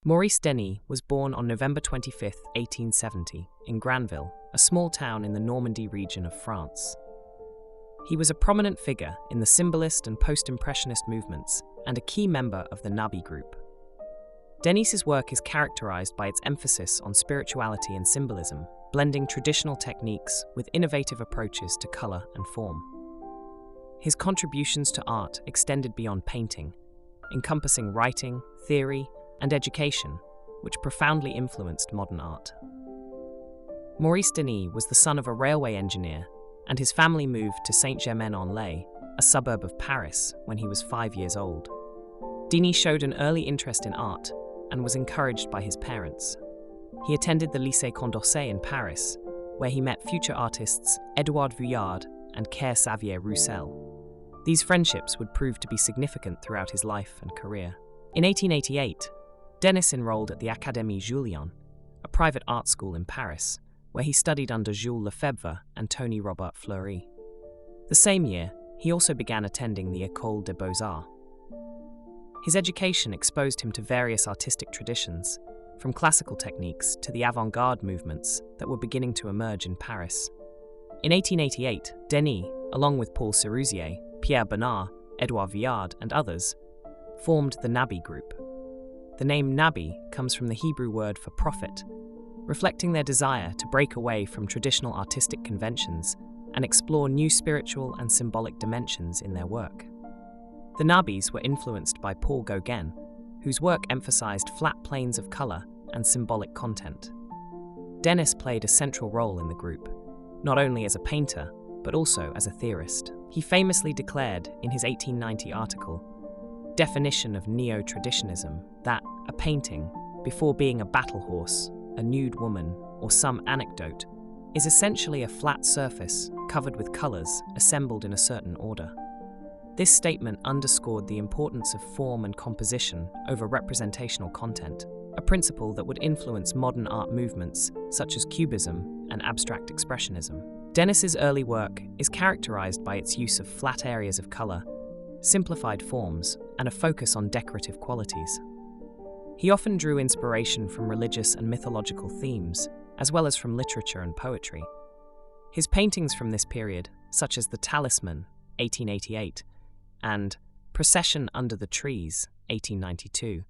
Maurice Denis was born on November 25, 1870, in Granville, a small town in the Normandy region of France. He was a prominent figure in the Symbolist and post-impressionist movements and a key member of the Nabi group. Denis's work is characterized by its emphasis on spirituality and symbolism, blending traditional techniques with innovative approaches to color and form. His contributions to art extended beyond painting, encompassing writing, theory, and education, which profoundly influenced modern art. Maurice Denis was the son of a railway engineer, and his family moved to Saint-Germain-en-Laye, a suburb of Paris, when he was 5 years old. Denis showed an early interest in art and was encouraged by his parents. He attended the Lycée Condorcet in Paris, where he met future artists Édouard Vuillard and Care Xavier Roussel. These friendships would prove to be significant throughout his life and career. In 1888, Denis enrolled at the Académie Julian, a private art school in Paris, where he studied under Jules Lefebvre and Tony Robert Fleury. The same year, he also began attending the École des Beaux-Arts. His education exposed him to various artistic traditions, from classical techniques to the avant-garde movements that were beginning to emerge in Paris. In 1888, Denis, along with Paul Seruzier, Pierre Bernard, Édouard Vuillard, and others, formed the Nabi group. The name Nabi comes from the Hebrew word for prophet, reflecting their desire to break away from traditional artistic conventions and explore new spiritual and symbolic dimensions in their work. The Nabis were influenced by Paul Gauguin, whose work emphasized flat planes of color and symbolic content. Denis played a central role in the group, not only as a painter, but also as a theorist. He famously declared in his 1890 article, Definition of Neo-Traditionism, that a painting, before being a battle horse, a nude woman, or some anecdote, is essentially a flat surface covered with colors assembled in a certain order. This statement underscored the importance of form and composition over representational content, a principle that would influence modern art movements such as Cubism and abstract expressionism. Denis's early work is characterized by its use of flat areas of color, simplified forms, and a focus on decorative qualities. He often drew inspiration from religious and mythological themes, as well as from literature and poetry. His paintings from this period, such as The Talisman, 1888, and Procession Under the Trees, 1892,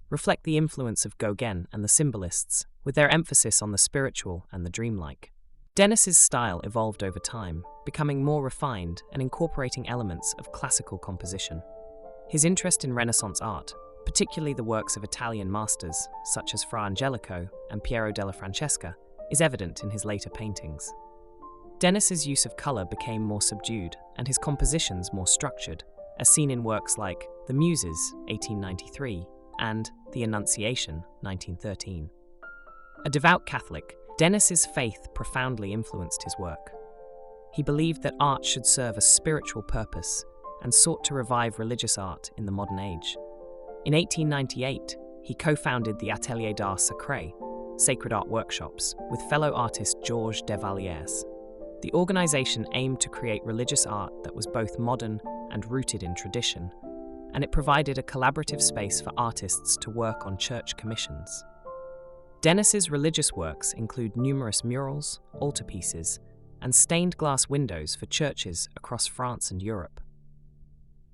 reflect the influence of Gauguin and the Symbolists, with their emphasis on the spiritual and the dreamlike. Denis's style evolved over time, becoming more refined and incorporating elements of classical composition. His interest in Renaissance art, particularly the works of Italian masters such as Fra Angelico and Piero della Francesca, is evident in his later paintings. Denis's use of color became more subdued and his compositions more structured, as seen in works like The Muses, 1893, and The Annunciation, 1913. A devout Catholic, Denis's faith profoundly influenced his work. He believed that art should serve a spiritual purpose and sought to revive religious art in the modern age. In 1898, he co-founded the Atelier d'Art Sacré, sacred art workshops, with fellow artist Georges Devaliers. The organization aimed to create religious art that was both modern and rooted in tradition, and it provided a collaborative space for artists to work on church commissions. Denis's religious works include numerous murals, altarpieces, and stained glass windows for churches across France and Europe.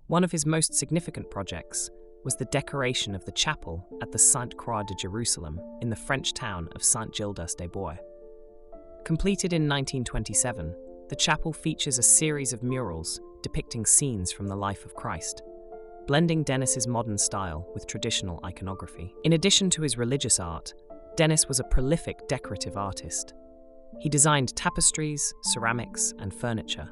One of his most significant projects was the decoration of the chapel at the Sainte-Croix de Jerusalem in the French town of Saint-Gildas-des-Bois. Completed in 1927, the chapel features a series of murals depicting scenes from the life of Christ, blending Denis's modern style with traditional iconography. In addition to his religious art, Denis was a prolific decorative artist. He designed tapestries, ceramics, and furniture,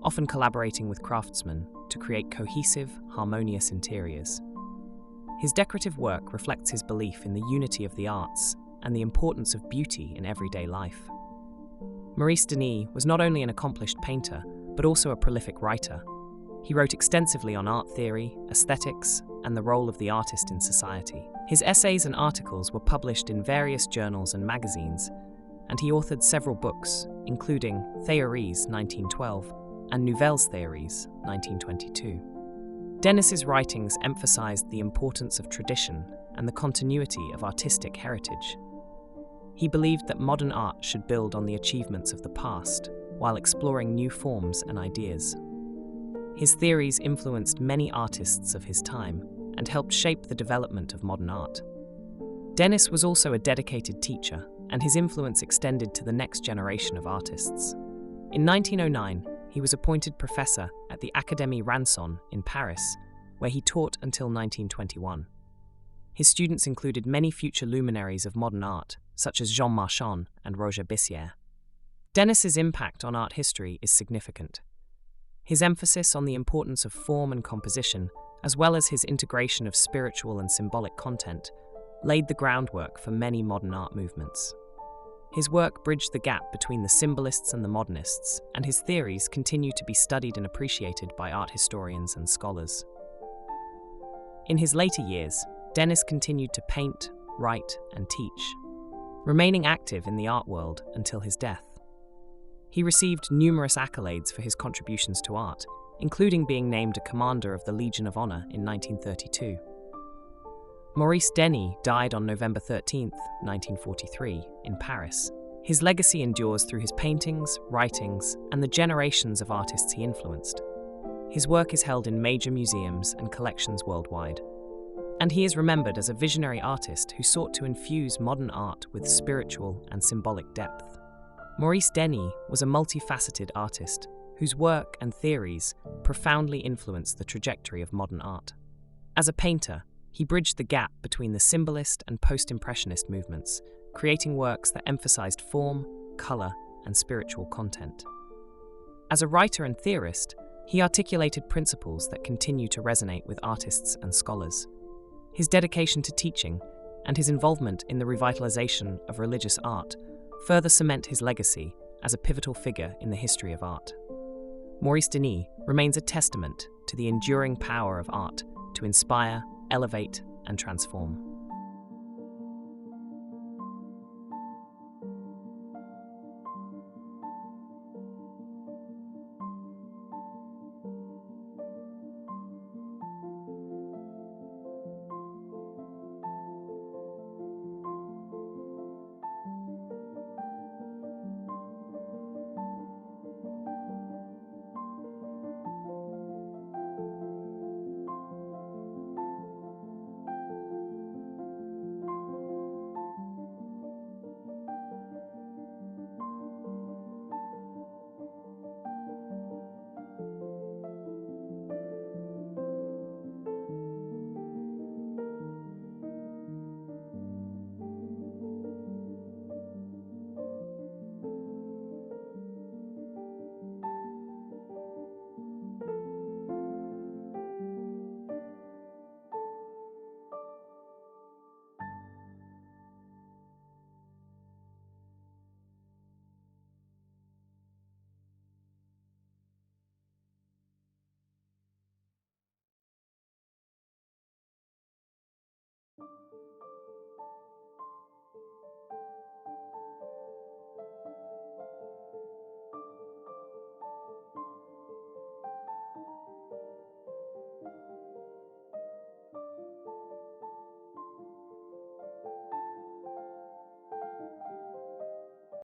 often collaborating with craftsmen to create cohesive, harmonious interiors. His decorative work reflects his belief in the unity of the arts and the importance of beauty in everyday life. Maurice Denis was not only an accomplished painter, but also a prolific writer. He wrote extensively on art theory, aesthetics, and the role of the artist in society. His essays and articles were published in various journals and magazines, and he authored several books, including Théories, 1912, and Nouvelles Théories, 1922. Denis's writings emphasized the importance of tradition and the continuity of artistic heritage. He believed that modern art should build on the achievements of the past, while exploring new forms and ideas. His theories influenced many artists of his time and helped shape the development of modern art. Denis was also a dedicated teacher, and his influence extended to the next generation of artists. In 1909, he was appointed professor at the Académie Julian in Paris, where he taught until 1921. His students included many future luminaries of modern art, such as Jean Marchand and Roger Bissière. Denis's impact on art history is significant. His emphasis on the importance of form and composition, as well as his integration of spiritual and symbolic content, laid the groundwork for many modern art movements. His work bridged the gap between the symbolists and the modernists, and his theories continue to be studied and appreciated by art historians and scholars. In his later years, Denis continued to paint, write, and teach, remaining active in the art world until his death. He received numerous accolades for his contributions to art, including being named a Commander of the Legion of Honor in 1932. Maurice Denis died on November 13, 1943, in Paris. His legacy endures through his paintings, writings, and the generations of artists he influenced. His work is held in major museums and collections worldwide, and he is remembered as a visionary artist who sought to infuse modern art with spiritual and symbolic depth. Maurice Denis was a multifaceted artist whose work and theories profoundly influenced the trajectory of modern art. As a painter, he bridged the gap between the Symbolist and Post-Impressionist movements, creating works that emphasized form, color, and spiritual content. As a writer and theorist, he articulated principles that continue to resonate with artists and scholars. His dedication to teaching and his involvement in the revitalization of religious art further cement his legacy as a pivotal figure in the history of art. Maurice Denis remains a testament to the enduring power of art to inspire, elevate, and transform.